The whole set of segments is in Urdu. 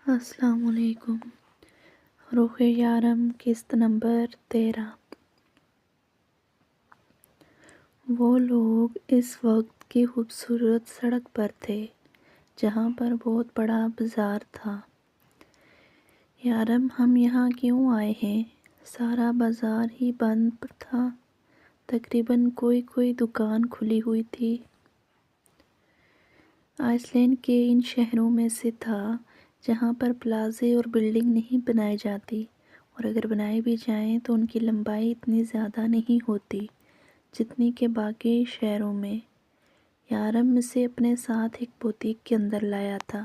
السلام علیکم۔ رخ یارم قسط نمبر 13۔ وہ لوگ اس وقت کی خوبصورت سڑک پر تھے جہاں پر بہت بڑا بازار تھا۔ یارم ہم یہاں کیوں آئے ہیں؟ سارا بازار ہی بند تھا، تقریباً کوئی دکان کھلی ہوئی تھی۔ آئس لینڈ کے ان شہروں میں سے تھا جہاں پر پلازے اور بلڈنگ نہیں بنائی جاتی، اور اگر بنائی بھی جائیں تو ان کی لمبائی اتنی زیادہ نہیں ہوتی جتنی کہ باقی شہروں میں۔ یارم اسے اپنے ساتھ ایک بوتیک کے اندر لایا تھا۔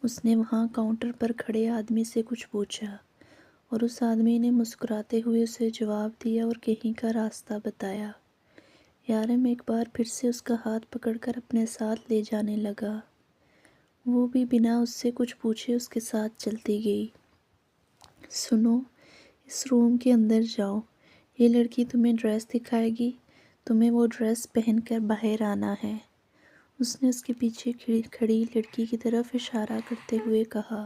اس نے وہاں کاؤنٹر پر کھڑے آدمی سے کچھ پوچھا اور اس آدمی نے مسکراتے ہوئے اسے جواب دیا اور کہیں کا راستہ بتایا۔ یارم ایک بار پھر سے اس کا ہاتھ پکڑ کر اپنے ساتھ لے جانے لگا۔ وہ بھی بنا اس سے کچھ پوچھے اس کے ساتھ چلتی گئی۔ سنو، اس روم کے اندر جاؤ، یہ لڑکی تمہیں ڈریس دکھائے گی، تمہیں وہ ڈریس پہن کر باہر آنا ہے۔ اس نے اس کے پیچھے کھڑی لڑکی کی طرف اشارہ کرتے ہوئے کہا۔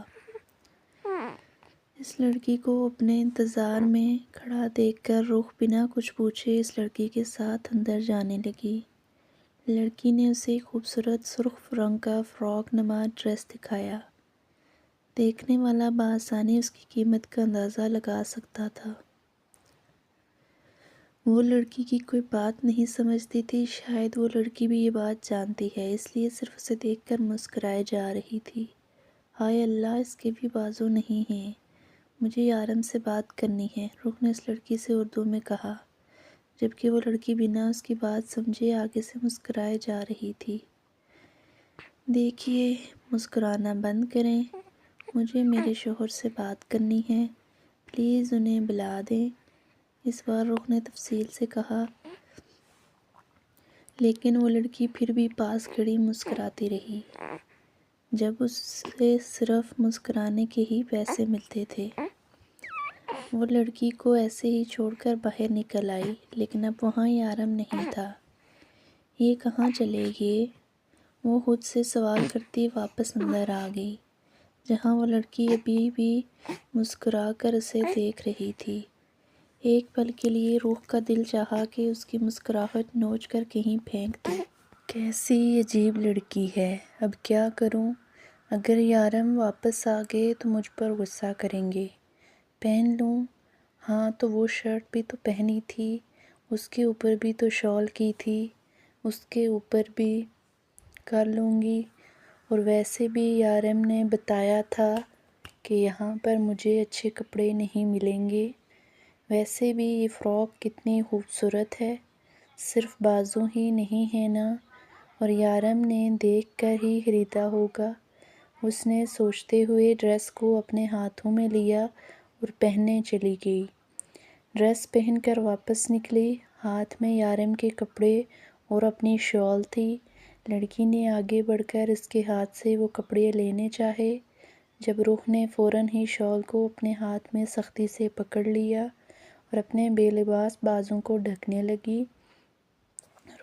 اس لڑکی کو اپنے انتظار میں کھڑا دیکھ کر رخ بنا کچھ پوچھے اس لڑکی کے ساتھ اندر جانے لگی۔ لڑکی نے اسے ایک خوبصورت سرخ رنگ کا فراک نما ڈریس دکھایا۔ دیکھنے والا بآسانی اس کی قیمت کا اندازہ لگا سکتا تھا۔ وہ لڑکی کی کوئی بات نہیں سمجھتی تھی، شاید وہ لڑکی بھی یہ بات جانتی ہے، اس لیے صرف اسے دیکھ کر مسکرائے جا رہی تھی۔ ہائے اللہ، اس کے بھی بازو نہیں ہیں، مجھے یارم سے بات کرنی ہے، رخ نے اس لڑکی سے اردو میں کہا، جبکہ وہ لڑکی بنا اس کی بات سمجھے آگے سے مسکرائے جا رہی تھی۔ دیکھیے، مسکرانا بند کریں، مجھے میرے شوہر سے بات کرنی ہے، پلیز انہیں بلا دیں، اس بار رخ نے تفصیل سے کہا۔ لیکن وہ لڑکی پھر بھی پاس کھڑی مسکراتی رہی، جب اس سے صرف مسکرانے کے ہی پیسے ملتے تھے۔ وہ لڑکی کو ایسے ہی چھوڑ کر باہر نکل آئی، لیکن اب وہاں یارم نہیں تھا۔ یہ کہاں چلے گئے؟ وہ خود سے سوال کرتی واپس اندر آ گئی، جہاں وہ لڑکی ابھی بھی مسکرا کر اسے دیکھ رہی تھی۔ ایک پل کے لیے روح کا دل چاہا کہ اس کی مسکراہٹ نوچ کر کہیں پھینک دے۔ کیسی عجیب لڑکی ہے، اب کیا کروں؟ اگر یارم واپس آ گئے تو مجھ پر غصہ کریں گے۔ پہن لوں؟ ہاں، تو وہ شرٹ بھی تو پہنی تھی، اس کے اوپر بھی تو شال کی تھی، اس کے اوپر بھی کر لوں گی۔ اور ویسے بھی یارم نے بتایا تھا کہ یہاں پر مجھے اچھے کپڑے نہیں ملیں گے۔ ویسے بھی یہ فراک کتنی خوبصورت ہے، صرف بازو ہی نہیں ہے نا، اور یارم نے دیکھ کر ہی خریدا ہوگا۔ اس نے سوچتے ہوئے ڈریس کو اپنے ہاتھوں میں لیا اور پہننے چلی گئی۔ ڈریس پہن کر واپس نکلی، ہاتھ میں یارم کے کپڑے اور اپنی شال تھی۔ لڑکی نے آگے بڑھ کر اس کے ہاتھ سے وہ کپڑے لینے چاہے، جب رخ نے فوراً ہی شال کو اپنے ہاتھ میں سختی سے پکڑ لیا اور اپنے بے لباس بازوں کو ڈھکنے لگی۔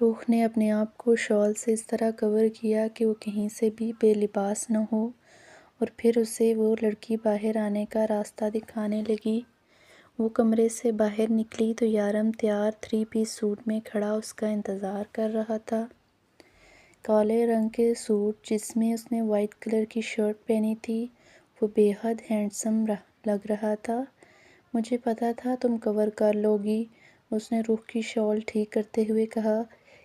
روح نے اپنے آپ کو شال سے اس طرح کور کیا کہ وہ کہیں سے بھی بے لباس نہ ہو، اور پھر اسے وہ لڑکی باہر آنے کا راستہ دکھانے لگی۔ وہ کمرے سے باہر نکلی تو یارم تیار 3 پیس سوٹ میں کھڑا اس کا انتظار کر رہا تھا۔ کالے رنگ کے سوٹ جس میں اس نے وائٹ کلر کی شرٹ پہنی تھی، وہ بے حد ہینڈسم لگ رہا تھا۔ مجھے پتا تھا تم کور کر لو گی، اس نے روح کی شال ٹھیک کرتے ہوئے کہا۔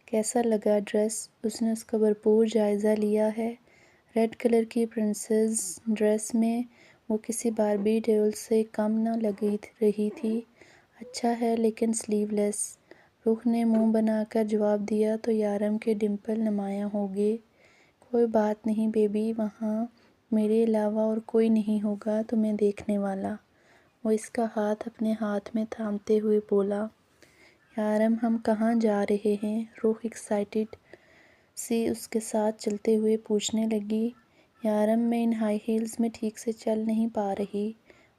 کیسا لگا ڈریس؟ اس نے اس کا بھرپور جائزہ لیا ہے۔ ریڈ کلر کی پرنسس ڈریس میں وہ کسی باربی ڈول سے کم نہ لگ رہی تھی۔ اچھا ہے لیکن سلیو لیس، روح نے منہ بنا کر جواب دیا تو یارم کے ڈمپل نمایاں ہو گئے۔ کوئی بات نہیں بیبی، وہاں میرے علاوہ اور کوئی نہیں ہوگا تمہیں دیکھنے والا، وہ اس کا ہاتھ اپنے ہاتھ میں تھامتے ہوئے بولا۔ یارم ہم کہاں جا رہے ہیں؟ روح ایکسائٹڈ سی اس کے ساتھ چلتے ہوئے پوچھنے لگی۔ یارم میں ان ہائی ہیلز میں ٹھیک سے چل نہیں پا رہی،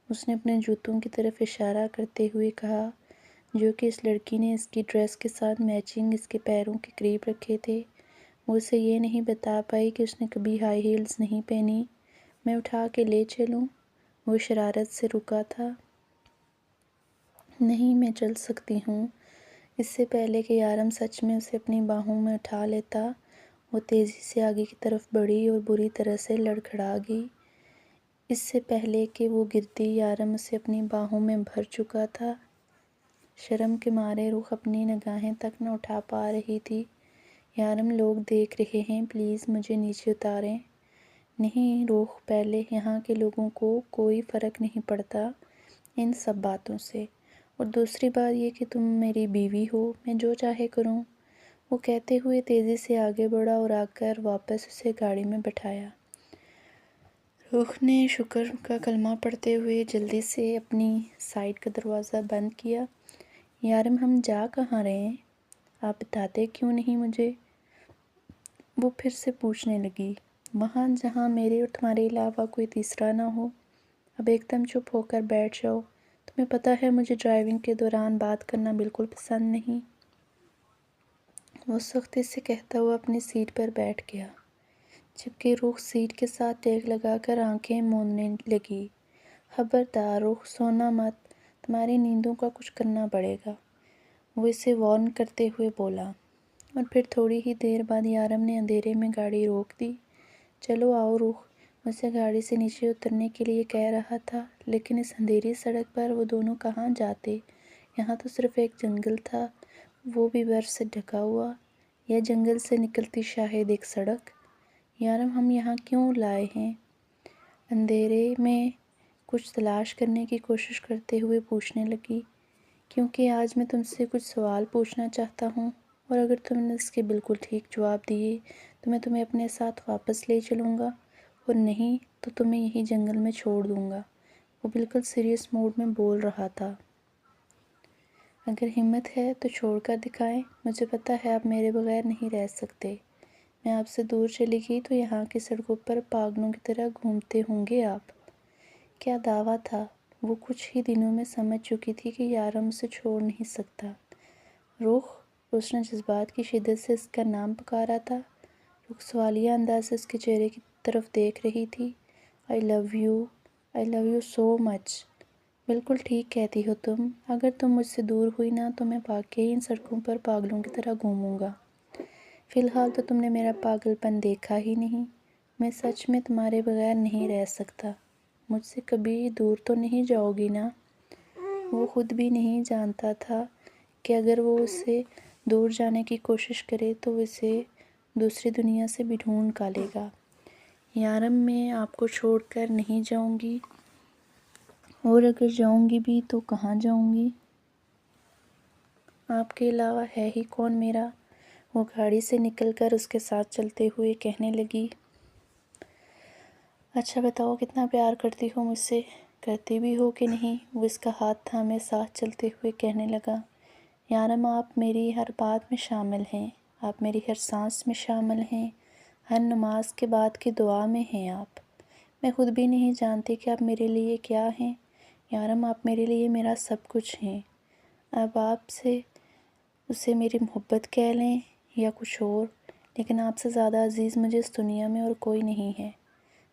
اس نے اپنے جوتوں کی طرف اشارہ کرتے ہوئے کہا، جو کہ اس لڑکی نے اس کی ڈریس کے ساتھ میچنگ اس کے پیروں کے قریب رکھے تھے۔ وہ اسے یہ نہیں بتا پائی کہ اس نے کبھی ہائی ہیلز نہیں پہنی۔ میں اٹھا کے لے چلوں؟ وہ شرارت سے رکا تھا۔ نہیں، میں چل سکتی ہوں۔ اس سے پہلے کہ یارم سچ میں اسے اپنی باہوں میں اٹھا لیتا، وہ تیزی سے آگے کی طرف بڑھی اور بری طرح سے لڑکھڑا گئی۔ اس سے پہلے کہ وہ گرتی، یارم اسے اپنی باہوں میں بھر چکا تھا۔ شرم کے مارے رخ اپنی نگاہیں تک نہ اٹھا پا رہی تھی۔ یارم، لوگ دیکھ رہے ہیں، پلیز مجھے نیچے اتاریں۔ نہیں روح، پہلے یہاں کے لوگوں کو کوئی فرق نہیں پڑتا ان سب باتوں سے، اور دوسری بات یہ کہ تم میری بیوی ہو، میں جو چاہے کروں۔ وہ کہتے ہوئے تیزی سے آگے بڑھا اور آ کر واپس اسے گاڑی میں بٹھایا۔ روح نے شکر کا کلمہ پڑھتے ہوئے جلدی سے اپنی سائیڈ کا دروازہ بند کیا۔ یارم، ہم جا کہاں رہے ہیں؟ آپ بتاتے کیوں نہیں مجھے؟ وہ پھر سے پوچھنے لگی۔ وہاں جہاں میرے اور تمہارے علاوہ کوئی تیسرا نہ ہو۔ اب ایک دم چپ ہو کر بیٹھ جاؤ، تمہیں پتہ ہے مجھے ڈرائیونگ کے دوران بات کرنا بالکل پسند نہیں۔ وہ سختی سے کہتا ہوا اپنی سیٹ پر بیٹھ گیا، جبکہ روح سیٹ کے ساتھ ٹیک لگا کر آنکھیں موندنے لگی۔ خبردار روح، سونا مت، تمہاری نیندوں کا کچھ کرنا پڑے گا، وہ اسے وارن کرتے ہوئے بولا۔ اور پھر تھوڑی ہی دیر بعد یارم نے اندھیرے میں گاڑی روک دی۔ چلو آؤ روح، مجھ سے گاڑی سے نیچے اترنے کے لیے کہہ رہا تھا، لیکن اس اندھیری سڑک پر وہ دونوں کہاں جاتے؟ یہاں تو صرف ایک جنگل تھا، وہ بھی برف سے ڈھکا ہوا، یا جنگل سے نکلتی شاید ایک سڑک۔ یارم، ہم یہاں کیوں لائے ہیں؟ اندھیرے میں کچھ تلاش کرنے کی کوشش کرتے ہوئے پوچھنے لگی۔ کیونکہ آج میں تم سے کچھ سوال پوچھنا چاہتا ہوں، اور اگر تم نے اس کے بالکل ٹھیک جواب دیے تو میں تمہیں اپنے ساتھ واپس لے چلوں گا، اور نہیں تو تمہیں یہی جنگل میں چھوڑ دوں گا۔ وہ بالکل سیریس موڈ میں بول رہا تھا۔ اگر ہمت ہے تو چھوڑ کر دکھائیں، مجھے پتہ ہے آپ میرے بغیر نہیں رہ سکتے۔ میں آپ سے دور چلی گئی تو یہاں کی سڑکوں پر پاگلوں کی طرح گھومتے ہوں گے آپ۔ کیا دعویٰ تھا! وہ کچھ ہی دنوں میں سمجھ چکی تھی کہ یارم اسے چھوڑ نہیں سکتا۔ روح، اس نے جذبات کی شدت سے اس کا نام پکارا تھا۔ روح سوالیہ انداز سے اس کے چہرے کی طرف دیکھ رہی تھی۔ I love you, I love you so much. بالکل ٹھیک کہتی ہو تم، اگر تم مجھ سے دور ہوئی نا تو میں واقعی ان سڑکوں پر پاگلوں کی طرح گھوموں گا۔ فی الحال تو تم نے میرا پاگل پن دیکھا ہی نہیں، میں سچ میں تمہارے بغیر نہیں رہ سکتا۔ مجھ سے کبھی دور تو نہیں جاؤ گی نا؟ وہ خود بھی نہیں جانتا تھا کہ اگر وہ اس سے دور جانے کی کوشش کرے تو وہ اسے دوسری دنیا سے بھی ڈھونڈ نکالے گا۔ یارم، میں آپ کو چھوڑ کر نہیں جاؤں گی، اور اگر جاؤں گی بھی تو کہاں جاؤں گی؟ آپ کے علاوہ ہے ہی کون میرا؟ وہ گاڑی سے نکل کر اس کے ساتھ چلتے ہوئے کہنے لگی۔ اچھا بتاؤ، کتنا پیار کرتی ہو مجھ سے؟ کرتی بھی ہو کہ نہیں؟ وہ اس کا ہاتھ تھامے ساتھ چلتے ہوئے کہنے لگا۔ یارم، آپ میری ہر بات میں شامل ہیں، آپ میری ہر سانس میں شامل ہیں، ہر نماز کے بعد کی دعا میں ہیں آپ۔ میں خود بھی نہیں جانتی کہ آپ میرے لیے کیا ہیں۔ یارم، آپ میرے لیے میرا سب کچھ ہیں۔ اب آپ سے اسے میری محبت کہہ لیں یا کچھ اور، لیکن آپ سے زیادہ عزیز مجھے اس دنیا میں اور کوئی نہیں ہے۔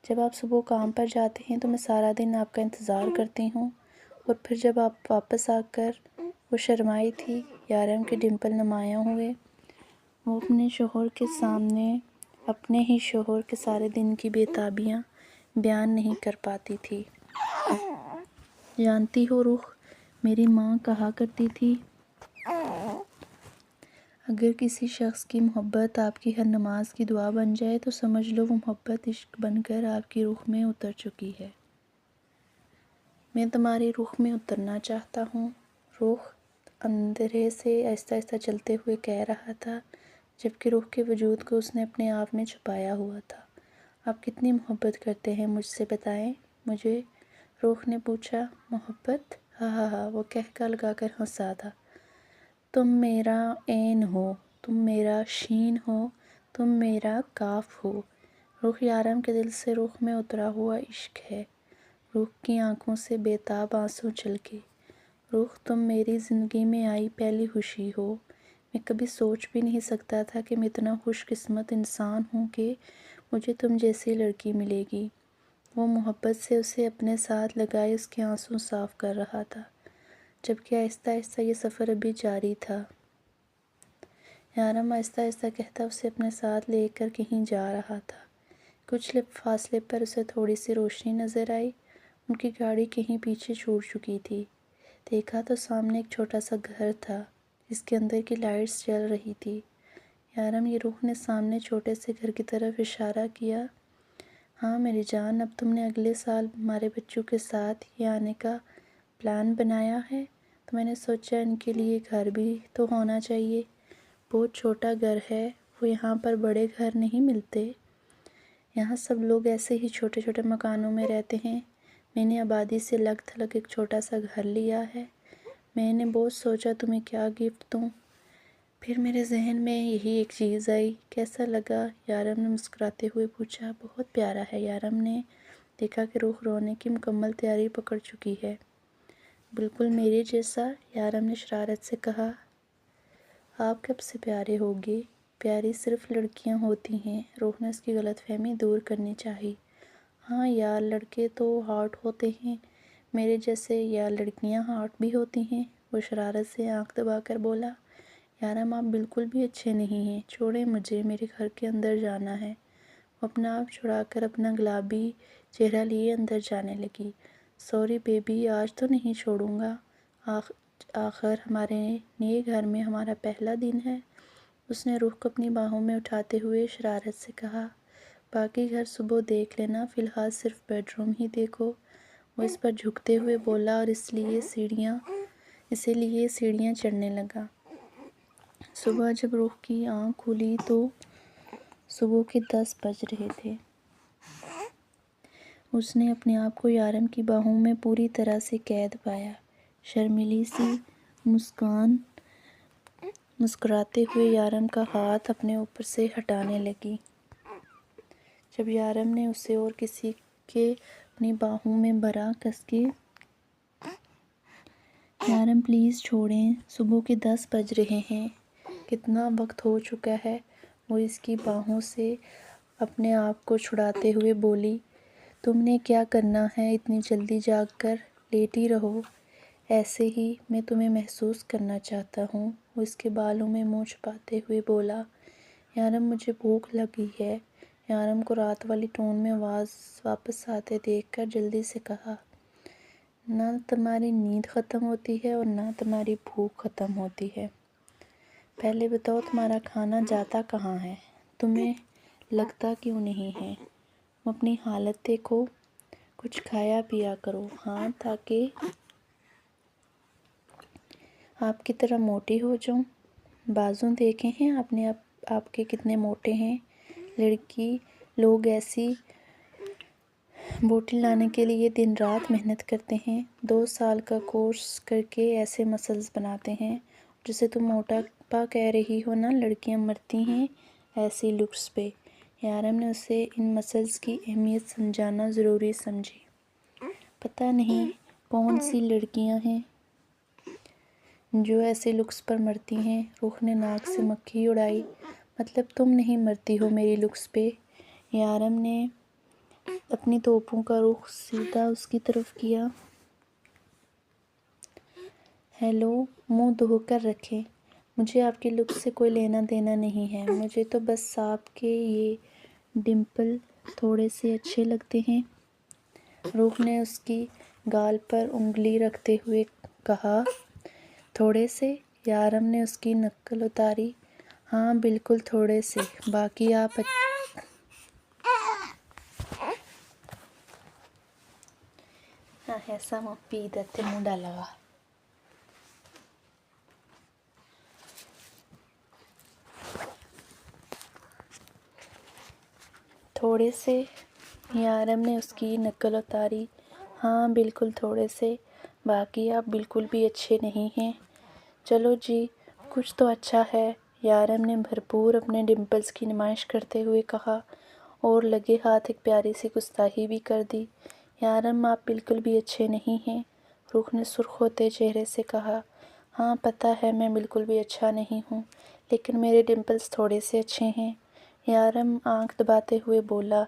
جب آپ صبح کام پر جاتے ہیں تو میں سارا دن آپ کا انتظار کرتی ہوں، اور پھر جب آپ واپس آ کر… وہ شرمائی تھی، یارم کے ڈمپل نمایاں ہوئے۔ وہ اپنے شوہر کے سامنے اپنے ہی شوہر کے سارے دن کی بے تابیاں بیان نہیں کر پاتی تھی۔ جانتی ہو روح، میری ماں کہا کرتی تھی، اگر کسی شخص کی محبت آپ کی ہر نماز کی دعا بن جائے تو سمجھ لو وہ محبت عشق بن کر آپ کی روح میں اتر چکی ہے۔ میں تمہاری روح میں اترنا چاہتا ہوں، روح اندھیرے سے آہستہ آہستہ چلتے ہوئے کہہ رہا تھا، جبکہ روح کے وجود کو اس نے اپنے آپ میں چھپایا ہوا تھا۔ آپ کتنی محبت کرتے ہیں مجھ سے، بتائیں مجھے؟ روح نے پوچھا۔ محبت؟ ہاں ہاں ہاں، وہ کہکا لگا کر ہنسا تھا۔ تم میرا عین ہو، تم میرا شین ہو، تم میرا کاف ہو۔ روح، یارم کے دل سے روح میں اترا ہوا عشق ہے۔ روح کی آنکھوں سے بے تاب آنسو چھلکے۔ روح، تم میری زندگی میں آئی پہلی خوشی ہو۔ میں کبھی سوچ بھی نہیں سکتا تھا کہ میں اتنا خوش قسمت انسان ہوں کہ مجھے تم جیسی لڑکی ملے گی۔ وہ محبت سے اسے اپنے ساتھ لگائے اس کے آنسوں صاف کر رہا تھا، جبکہ آہستہ آہستہ یہ سفر ابھی جاری تھا۔ یارم آہستہ آہستہ کہتا اسے اپنے ساتھ لے کر کہیں جا رہا تھا۔ کچھ فاصلے پر اسے تھوڑی سی روشنی نظر آئی۔ ان کی گاڑی کہیں پیچھے چھوٹ چکی تھی۔ دیکھا تو سامنے ایک چھوٹا سا گھر تھا جس کے اندر کی لائٹس جل رہی تھی۔ یارم، یہ روح نے سامنے چھوٹے سے گھر کی طرف اشارہ کیا۔ ہاں میری جان، اب تم نے اگلے سال ہمارے بچوں کے ساتھ یہ آنے کا پلان بنایا ہے تو میں نے سوچا ان کے لیے گھر بھی تو ہونا چاہیے۔ بہت چھوٹا گھر ہے، وہ یہاں پر بڑے گھر نہیں ملتے۔ یہاں سب لوگ ایسے ہی چھوٹے چھوٹے مکانوں میں رہتے ہیں۔ میں نے آبادی سے لگ تھلگ ایک چھوٹا سا گھر لیا ہے۔ میں نے بہت سوچا تمہیں کیا گفٹ دوں، پھر میرے ذہن میں یہی ایک چیز آئی۔ کیسا لگا؟ یارم نے مسکراتے ہوئے پوچھا۔ بہت پیارا ہے۔ یارم نے دیکھا کہ روح رونے کی مکمل تیاری پکڑ چکی ہے۔ بالکل میرے جیسا، یارم نے شرارت سے کہا۔ آپ کب سے پیارے ہوگے؟ پیاری صرف لڑکیاں ہوتی ہیں۔ روح نے اس کی غلط فہمی دور کرنی چاہی۔ ہاں یار، لڑکے تو ہاٹ ہوتے ہیں میرے جیسے، یا لڑکیاں ہاٹ بھی ہوتی ہیں؟ وہ شرارت سے آنکھ دبا کر بولا۔ یارم، آپ بالکل بھی اچھے نہیں ہیں، چھوڑیں مجھے، میرے گھر کے اندر جانا ہے۔ وہ اپنا آپ چھڑا کر اپنا گلابی چہرہ لیے اندر جانے لگی۔ سوری بیبی، آج تو نہیں چھوڑوں گا، آخر ہمارے نئے گھر میں ہمارا پہلا دن ہے۔ اس نے روح کو اپنی باہوں میں اٹھاتے ہوئے شرارت سے کہا۔ باقی گھر صبح دیکھ لینا، فی الحال صرف بیڈ روم ہی دیکھو۔ وہ اس پر جھکتے ہوئے بولا اور اسی لیے سیڑھیاں چڑھنے لگا۔ صبح جب روح کی آنکھ کھلی تو صبح کے 10 بج رہے تھے۔ اس نے اپنے آپ کو یارم کی باہوں میں پوری طرح سے قید پایا۔ شرمیلی سی مسکراتے ہوئے یارم کا ہاتھ اپنے اوپر سے ہٹانے لگی۔ جب یارم نے اسے اور کسی کے اپنی باہوں میں بھرا کس کے۔ یارم پلیز چھوڑیں، صبح کے 10 بج رہے ہیں، کتنا وقت ہو چکا ہے۔ وہ اس کی باہوں سے اپنے آپ کو چھڑاتے ہوئے بولی۔ تم نے کیا کرنا ہے اتنی جلدی؟ جاگ کر لیٹی رہو، ایسے ہی میں تمہیں محسوس کرنا چاہتا ہوں۔ وہ اس کے بالوں میں منہ چھپاتے ہوئے بولا۔ یارم، مجھے بھوک لگی ہے۔ یارم کو رات والی ٹون میں آواز واپس آتے دیکھ کر جلدی سے کہا۔ نہ تمہاری نیند ختم ہوتی ہے اور نہ تمہاری بھوک ختم ہوتی ہے۔ پہلے بتاؤ تمہارا کھانا جاتا کہاں ہے؟ تمہیں لگتا کیوں نہیں ہے؟ اپنی حالت دیکھو، کچھ کھایا پیا کرو، ہاں، تاکہ آپ کی طرح موٹی ہو جاؤں۔ بازو دیکھے ہیں آپ نے آپ کے کتنے موٹے ہیں۔ لڑکی لوگ ایسی بوٹی لانے کے لیے دن رات محنت کرتے ہیں، 2 سال کا کورس کر کے ایسے مسلز بناتے ہیں۔ جسے تم موٹاپا کہہ رہی ہو نا، لڑکیاں مرتی ہیں ایسی لکس پہ۔ یارم نے اسے ان مسلز کی اہمیت سمجھانا ضروری سمجھی۔ پتہ نہیں کون سی لڑکیاں ہیں جو ایسے لکس پر مرتی ہیں۔ روح نے ناک سے مکھی اڑائی۔ مطلب تم نہیں مرتی ہو میری لکس پہ؟ یارم نے اپنی توپوں کا رخ سیدھا اس کی طرف کیا۔ ہیلو، منہ دھو کر رکھیں، مجھے آپ کی لکس سے کوئی لینا دینا نہیں ہے۔ مجھے تو بس آپ کے یہ ڈمپل تھوڑے سے اچھے لگتے ہیں۔ روح نے اس کی گال پر انگلی رکھتے ہوئے کہا۔ تھوڑے سے؟ یارم نے اس کی نقل اتاری۔ ہاں بالکل تھوڑے سے، باقی آپ ایسا پی دیتے منہ ڈالا ہوا۔ تھوڑے سے؟ یارم نے اس کی نقل اتاری۔ ہاں بالکل تھوڑے سے، باقی آپ بالکل بھی اچھے نہیں ہیں۔ چلو جی، کچھ تو اچھا ہے، یارم نے بھرپور اپنے ڈمپلز کی نمائش کرتے ہوئے کہا، اور لگے ہاتھ ایک پیاری سی گستاخی بھی کر دی۔ یارم، آپ بالکل بھی اچھے نہیں ہیں، روح نے سرخ ہوتے چہرے سے کہا۔ ہاں پتہ ہے میں بالکل بھی اچھا نہیں ہوں، لیکن میرے ڈمپلز تھوڑے سے اچھے ہیں، یارم آنکھ دباتے ہوئے بولا۔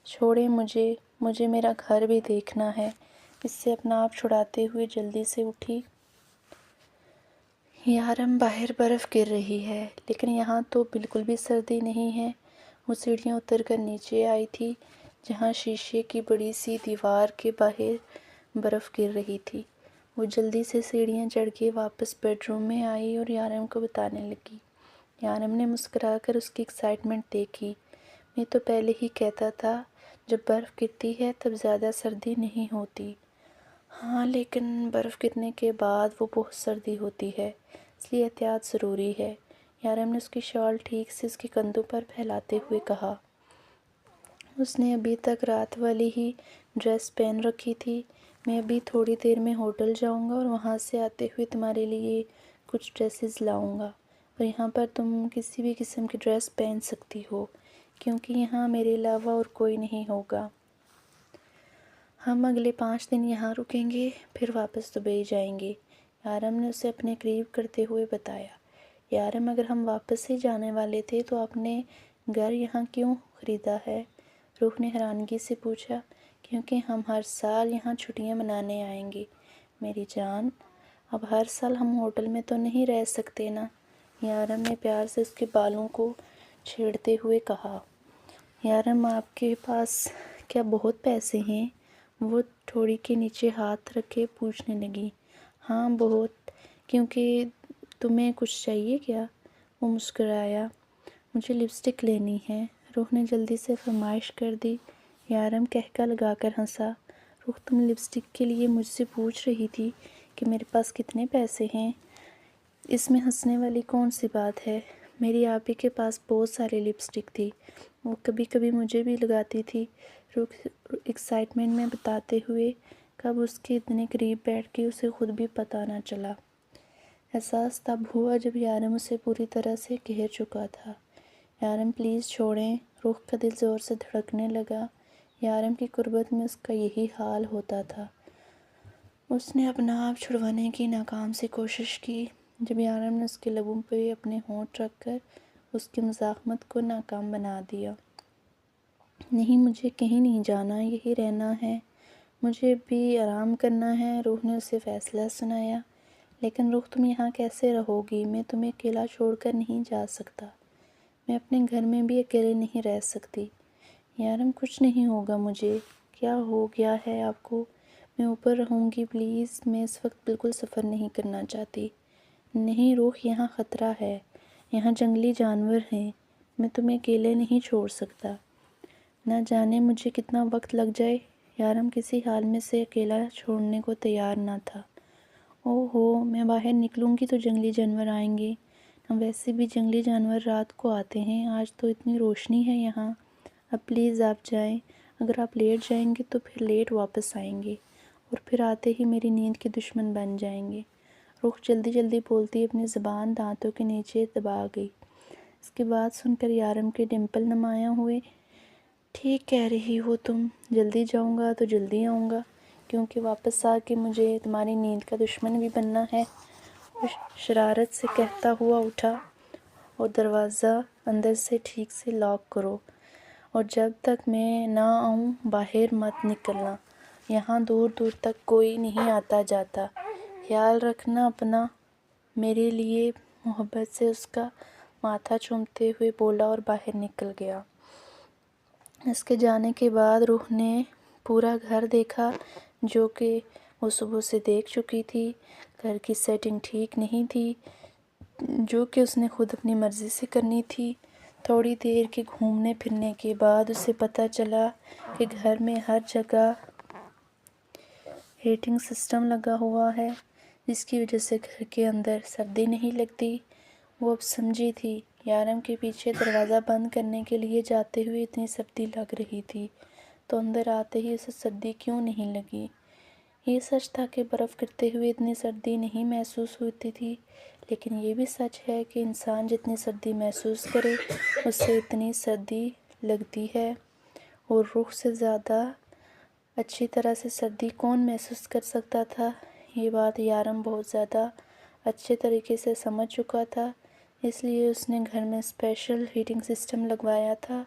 چھوڑیں مجھے، مجھے میرا گھر بھی دیکھنا ہے۔ اس سے اپنا آپ چھڑاتے ہوئے جلدی سے اٹھی۔ یارم باہر برف گر رہی ہے، لیکن یہاں تو بالکل بھی سردی نہیں ہے۔ وہ سیڑھیاں اتر کر نیچے آئی تھی جہاں شیشے کی بڑی سی دیوار کے باہر برف گر رہی تھی۔ وہ جلدی سے سیڑھیاں چڑھ کے واپس بیڈ روم میں آئی اور یارم کو بتانے لگی۔ یارم نے مسکرا کر اس کی ایکسائٹمنٹ دیکھی۔ میں تو پہلے ہی کہتا تھا جب برف گرتی ہے تب زیادہ سردی نہیں ہوتی۔ ہاں لیکن برف گرنے کے بعد وہ بہت سردی ہوتی ہے، اس لیے احتیاط ضروری ہے، یارم نے اس کی شال ٹھیک سے اس کے کندھوں پر پھیلاتے ہوئے کہا۔ اس نے ابھی تک رات والی ہی ڈریس پہن رکھی تھی۔ میں ابھی تھوڑی دیر میں ہوٹل جاؤں گا اور وہاں سے آتے ہوئے تمہارے لیے کچھ ڈریسز لاؤں گا، اور یہاں پر تم کسی بھی قسم کی ڈریس پہن سکتی ہو کیونکہ یہاں میرے علاوہ اور کوئی نہیں ہوگا۔ ہم اگلے 5 دن یہاں رکیں گے، پھر واپس دبئی جائیں گے، یارم نے اسے اپنے قریب کرتے ہوئے بتایا۔ یارم اگر ہم واپس ہی جانے والے تھے تو آپ نے گھر یہاں کیوں خریدا ہے؟ روح نے حیرانگی سے پوچھا۔ کیونکہ ہم ہر سال یہاں چھٹیاں منانے آئیں گے میری جان، اب ہر سال ہم ہوٹل میں تو نہیں رہ سکتے نا، یارم نے پیار سے اس کے بالوں کو چھیڑتے ہوئے کہا۔ یارم آپ کے پاس کیا بہت پیسے ہیں؟ وہ ٹھوڑی کے نیچے ہاتھ رکھے پوچھنے لگی۔ ہاں بہت، کیونکہ تمہیں کچھ چاہیے کیا؟ وہ مسکرایا۔ مجھے لپسٹک لینی ہے، روح نے جلدی سے فرمائش کر دی۔ یارم کہکا لگا کر ہنسا۔ روح تم لپسٹک کے لیے مجھ سے پوچھ رہی تھی کہ میرے پاس کتنے پیسے ہیں؟ اس میں ہنسنے والی کون سی بات ہے؟ میری آپی کے پاس بہت سارے لپسٹک تھی، وہ کبھی کبھی مجھے بھی لگاتی تھی، روح ایکسائٹمنٹ میں بتاتے ہوئے۔ کب اس کے اتنے قریب بیٹھ کے اسے خود بھی پتہ نہ چلا۔ احساس تب ہوا جب یارم اسے پوری طرح سے گھیر چکا تھا۔ یارم پلیز چھوڑیں، روح کا دل زور سے دھڑکنے لگا۔ یارم کی قربت میں اس کا یہی حال ہوتا تھا۔ اس نے اپنا آپ چھڑوانے کی ناکام سی کوشش کی۔ جب یارم نے اس کے لبوں پہ اپنے ہونٹ رکھ کر اس کی مزاحمت کو ناکام بنا دیا۔ نہیں مجھے کہیں نہیں جانا، یہی رہنا ہے، مجھے بھی آرام کرنا ہے، روح نے اسے فیصلہ سنایا۔ لیکن روح تم یہاں کیسے رہو گی؟ میں تمہیں اکیلا چھوڑ کر نہیں جا سکتا، میں اپنے گھر میں بھی اکیلے نہیں رہ سکتی۔ یارم کچھ نہیں ہوگا مجھے، کیا ہو گیا ہے آپ کو؟ میں اوپر رہوں گی پلیز، میں اس وقت بالکل سفر نہیں کرنا چاہتی۔ نہیں روح یہاں خطرہ ہے، یہاں جنگلی جانور ہیں، میں تمہیں اکیلے نہیں چھوڑ سکتا، نہ جانے مجھے کتنا وقت لگ جائے۔ یارم کسی حال میں سے اکیلا چھوڑنے کو تیار نہ تھا۔ اوہ ہو، میں باہر نکلوں گی تو جنگلی جانور آئیں گے، ویسے بھی جنگلی جانور رات کو آتے ہیں، آج تو اتنی روشنی ہے یہاں، اب پلیز آپ جائیں، اگر آپ لیٹ جائیں گے تو پھر لیٹ واپس آئیں گے اور پھر آتے ہی میری نیند کے دشمن بن جائیں گے۔ روح جلدی جلدی بولتی اپنی زبان دانتوں کے نیچے دبا گئی۔ اس کی بات سن کر یارم کے ڈمپل نمایاں ہوئے۔ ٹھیک کہہ رہی ہو تم، جلدی جاؤں گا تو جلدی آؤں گا، کیونکہ واپس آ کے مجھے تمہاری نیند کا دشمن بھی بننا ہے۔ وہ شرارت سے کہتا ہوا اٹھا۔ اور دروازہ اندر سے ٹھیک سے لاک کرو، اور جب تک میں نہ آؤں باہر مت نکلنا، یہاں دور دور تک کوئی نہیں آتا جاتا، خیال رکھنا اپنا، میرے لیے محبت سے اس کا ماتھا چومتے ہوئے بولا اور باہر نکل گیا۔ اس کے جانے کے بعد روح نے پورا گھر دیکھا جو کہ وہ صبح سے دیکھ چکی تھی۔ گھر کی سیٹنگ ٹھیک نہیں تھی جو کہ اس نے خود اپنی مرضی سے کرنی تھی۔ تھوڑی دیر کے گھومنے پھرنے کے بعد اسے پتہ چلا کہ گھر میں ہر جگہ ہیٹنگ سسٹم لگا ہوا ہے، جس کی وجہ سے گھر کے اندر سردی نہیں لگتی۔ وہ اب سمجھی تھی، یارم کے پیچھے دروازہ بند کرنے کے لیے جاتے ہوئے اتنی سردی لگ رہی تھی تو اندر آتے ہی اسے سردی کیوں نہیں لگی۔ یہ سچ تھا کہ برف گرتے ہوئے اتنی سردی نہیں محسوس ہوتی تھی، لیکن یہ بھی سچ ہے کہ انسان جتنی سردی محسوس کرے اس سے اتنی سردی لگتی ہے، اور روح سے زیادہ اچھی طرح سے سردی کون محسوس کر سکتا تھا؟ یہ بات یارم بہت زیادہ اچھے طریقے سے سمجھ چکا تھا، اس لیے اس نے گھر میں اسپیشل ہیٹنگ سسٹم لگوایا تھا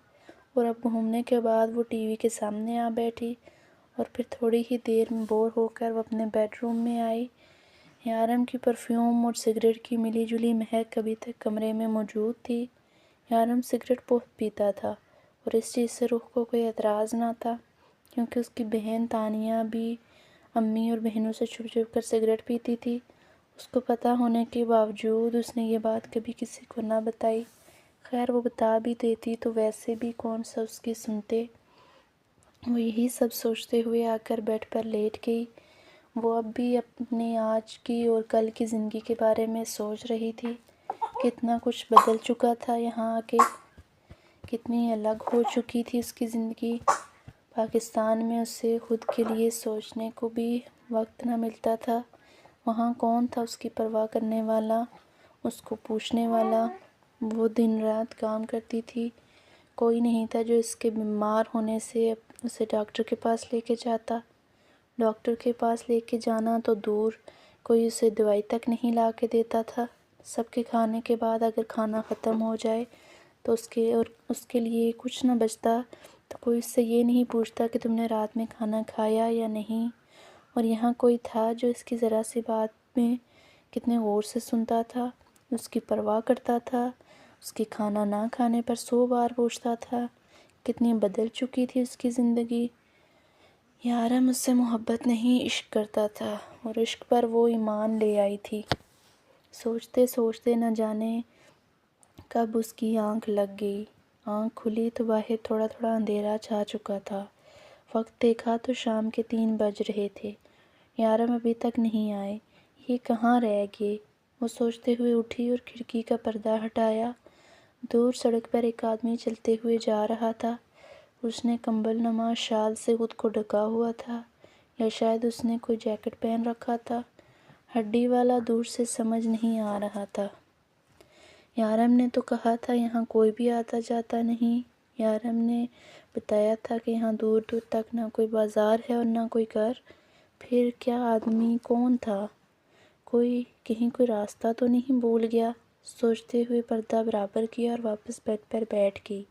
اور اب گھومنے کے بعد وہ ٹی وی کے سامنے آ بیٹھی اور پھر تھوڑی ہی دیر میں بور ہو کر وہ اپنے بیڈ روم میں آئی۔ یارم کی پرفیوم اور سگریٹ کی ملی جلی مہک ابھی تک کمرے میں موجود تھی۔ یارم سگریٹ بہت پیتا تھا اور اس چیز سے روح کو کوئی اعتراض نہ تھا، کیونکہ اس کی بہن تانیہ بھی امی اور بہنوں سے چھپ چھپ کر سگریٹ پیتی تھی۔ اس کو پتہ ہونے کے باوجود اس نے یہ بات کبھی کسی کو نہ بتائی۔ خیر وہ بتا بھی دیتی تو ویسے بھی کون سا اس کی سنتے۔ وہ یہی سب سوچتے ہوئے آ کر بیڈ پر لیٹ گئی۔ وہ اب بھی اپنے آج کی اور کل کی زندگی کے بارے میں سوچ رہی تھی۔ کتنا کچھ بدل چکا تھا یہاں آ کے، کتنی الگ ہو چکی تھی اس کی زندگی۔ پاکستان میں اسے خود کے لیے سوچنے کو بھی وقت نہ ملتا تھا۔ وہاں کون تھا اس کی پرواہ کرنے والا، اس کو پوچھنے والا؟ وہ دن رات کام کرتی تھی، کوئی نہیں تھا جو اس کے بیمار ہونے سے اسے ڈاکٹر کے پاس لے کے جاتا۔ ڈاکٹر کے پاس لے کے جانا تو دور، کوئی اسے دوائی تک نہیں لا کے دیتا تھا۔ سب کے کھانے کے بعد اگر کھانا ختم ہو جائے تو اس کے لیے کچھ نہ بچتا تو کوئی اس سے یہ نہیں پوچھتا کہ تم نے رات میں کھانا کھایا یا نہیں۔ اور یہاں کوئی تھا جو اس کی ذرا سی بات میں کتنے غور سے سنتا تھا، اس کی پرواہ کرتا تھا، اس کے کھانا نہ کھانے پر 100 بار پوچھتا تھا۔ کتنی بدل چکی تھی اس کی زندگی۔ یارم اس سے محبت نہیں عشق کرتا تھا، اور عشق پر وہ ایمان لے آئی تھی۔ سوچتے سوچتے نہ جانے کب اس کی آنکھ لگ گئی۔ آنکھ کھلی تو باہر تھوڑا تھوڑا اندھیرا چھا چکا تھا۔ وقت دیکھا تو شام کے 3 بج رہے تھے۔ یارم ابھی تک نہیں آئے، یہ کہاں رہ گئے؟ وہ سوچتے ہوئے اٹھی اور کھڑکی کا پردہ ہٹایا۔ دور سڑک پر ایک آدمی چلتے ہوئے جا رہا تھا۔ اس نے کمبل نما شال سے خود کو ڈھکا ہوا تھا، یا شاید اس نے کوئی جیکٹ پہن رکھا تھا۔ ہڈی والا دور سے سمجھ نہیں آ رہا تھا۔ یارم نے تو کہا تھا یہاں کوئی بھی آتا جاتا نہیں۔ یارم نے بتایا تھا کہ یہاں دور دور تک نہ کوئی بازار ہے اور نہ کوئی گھر۔ پھر کیا آدمی کون تھا؟ کہیں کوئی راستہ تو نہیں بھول گیا؟ سوچتے ہوئے پردہ برابر کیا اور واپس بیڈ پر بیٹھ گئی۔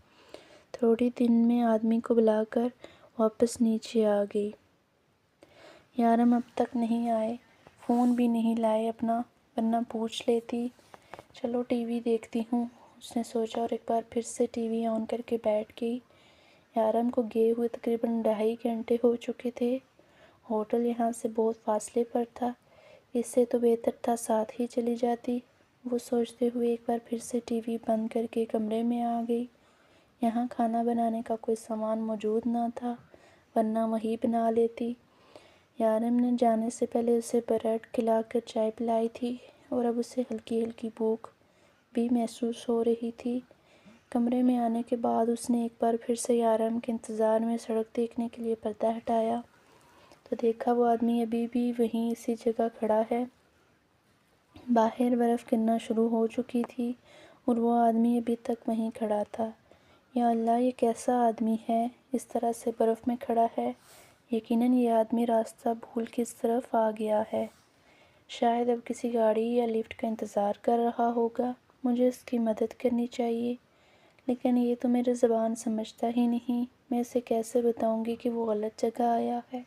تھوڑی دن میں آدمی کو بلا کر واپس نیچے آ گئی۔ یارم اب تک نہیں آئے، فون بھی نہیں لائے اپنا، ورنہ پوچھ لیتی۔ چلو ٹی وی دیکھتی ہوں، اس نے سوچا اور ایک بار پھر سے ٹی وی آن کر کے بیٹھ گئی۔ یارم کو گئے ہوئے تقریباً 2.5 گھنٹے ہو چکے تھے۔ ہوٹل یہاں سے بہت فاصلے پر تھا، اس سے تو بہتر تھا ساتھ ہی چلی جاتی۔ وہ سوچتے ہوئے ایک بار پھر سے ٹی وی بند کر کے کمرے میں آ گئی۔ یہاں کھانا بنانے کا کوئی سامان موجود نہ تھا، ورنہ وہی بنا لیتی۔ یارم نے جانے سے پہلے اسے بریڈ کھلا کر چائے پلائی تھی، اور اب اسے ہلکی ہلکی بھوک بھی محسوس ہو رہی تھی۔ کمرے میں آنے کے بعد اس نے ایک بار پھر سے یارم کے انتظار میں سڑک دیکھنے کے لیے پردہ ہٹایا تو دیکھا وہ آدمی ابھی بھی وہیں اسی جگہ کھڑا ہے۔ باہر برف گرنا شروع ہو چکی تھی اور وہ آدمی ابھی تک وہیں کھڑا تھا۔ یا اللہ، یہ کیسا آدمی ہے، اس طرح سے برف میں کھڑا ہے؟ یقیناً یہ آدمی راستہ بھول کے اس طرف آ گیا ہے۔ شاید اب کسی گاڑی یا لفٹ کا انتظار کر رہا ہوگا۔ مجھے اس کی مدد کرنی چاہیے، لیکن یہ تو میری زبان سمجھتا ہی نہیں۔ میں اسے کیسے بتاؤں گی کہ وہ غلط جگہ آیا ہے؟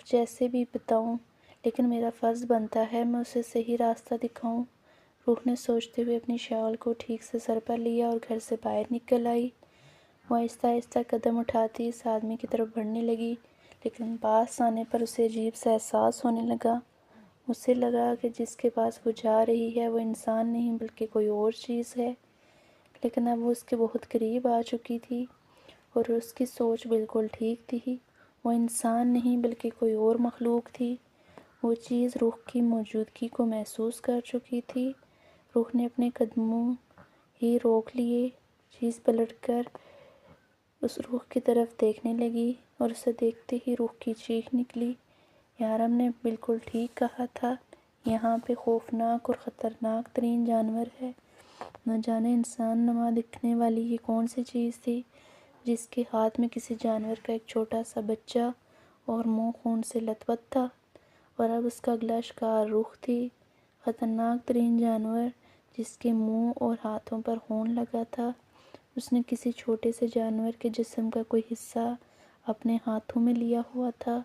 جیسے بھی بتاؤں، لیکن میرا فرض بنتا ہے میں اسے صحیح راستہ دکھاؤں۔ روح نے سوچتے ہوئے اپنی شال کو ٹھیک سے سر پر لیا اور گھر سے باہر نکل آئی۔ وہ آہستہ آہستہ قدم اٹھاتی اس آدمی کی طرف بڑھنے لگی، لیکن پاس آنے پر اسے عجیب سا احساس ہونے لگا۔ اسے لگا کہ جس کے پاس وہ جا رہی ہے وہ انسان نہیں بلکہ کوئی اور چیز ہے، لیکن اب وہ اس کے بہت قریب آ چکی تھی اور اس کی سوچ بالکل ٹھیک تھی۔ وہ انسان نہیں بلکہ کوئی اور مخلوق تھی۔ وہ چیز روح کی موجودگی کو محسوس کر چکی تھی۔ روح نے اپنے قدموں ہی روک لیے، چیز پلٹ کر اس روح کی طرف دیکھنے لگی اور اسے دیکھتے ہی روح کی چیخ نکلی۔ یارم نے بالکل ٹھیک کہا تھا، یہاں پہ خوفناک اور خطرناک ترین جانور ہے۔ نہ جانے انسان نما دکھنے والی یہ کون سی چیز تھی جس کے ہاتھ میں کسی جانور کا ایک چھوٹا سا بچہ اور منہ خون سے لت پت تھا، اور اب اس کا اگلا شکار روح تھی۔ خطرناک ترین جانور جس کے منہ اور ہاتھوں پر خون لگا تھا۔ اس نے کسی چھوٹے سے جانور کے جسم کا کوئی حصہ اپنے ہاتھوں میں لیا ہوا تھا۔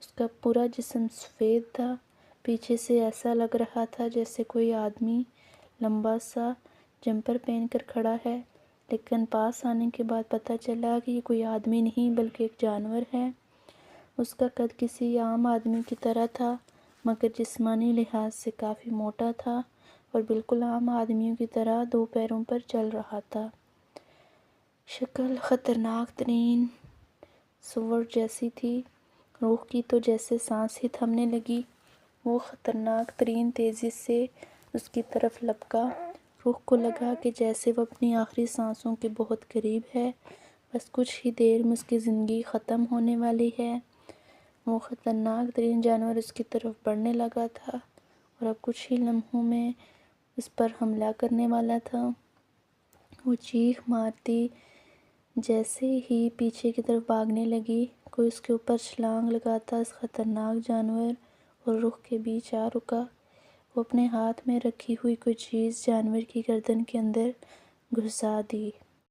اس کا پورا جسم سفید تھا، پیچھے سے ایسا لگ رہا تھا جیسے کوئی آدمی لمبا سا جمپر پہن کر کھڑا ہے، لیکن پاس آنے کے بعد پتہ چلا کہ یہ کوئی آدمی نہیں بلکہ ایک جانور ہے۔ اس کا قد کسی عام آدمی کی طرح تھا، مگر جسمانی لحاظ سے کافی موٹا تھا اور بالکل عام آدمیوں کی طرح دو پیروں پر چل رہا تھا۔ شکل خطرناک ترین سور جیسی تھی، روح کی تو جیسے سانس ہی تھمنے لگی۔ وہ خطرناک ترین تیزی سے اس کی طرف لپکا، روح کو لگا کہ جیسے وہ اپنی آخری سانسوں کے بہت قریب ہے، بس کچھ ہی دیر میں اس کی زندگی ختم ہونے والی ہے۔ وہ خطرناک ترین جانور اس کی طرف بڑھنے لگا تھا اور اب کچھ ہی لمحوں میں اس پر حملہ کرنے والا تھا۔ وہ چیخ مارتی جیسے ہی پیچھے کی طرف بھاگنے لگی، کوئی اس کے اوپر چھلانگ لگاتا اس خطرناک جانور اور روح کے بیچ آ رکا۔ وہ اپنے ہاتھ میں رکھی ہوئی کوئی چیز جانور کی گردن کے اندر گھسا دی۔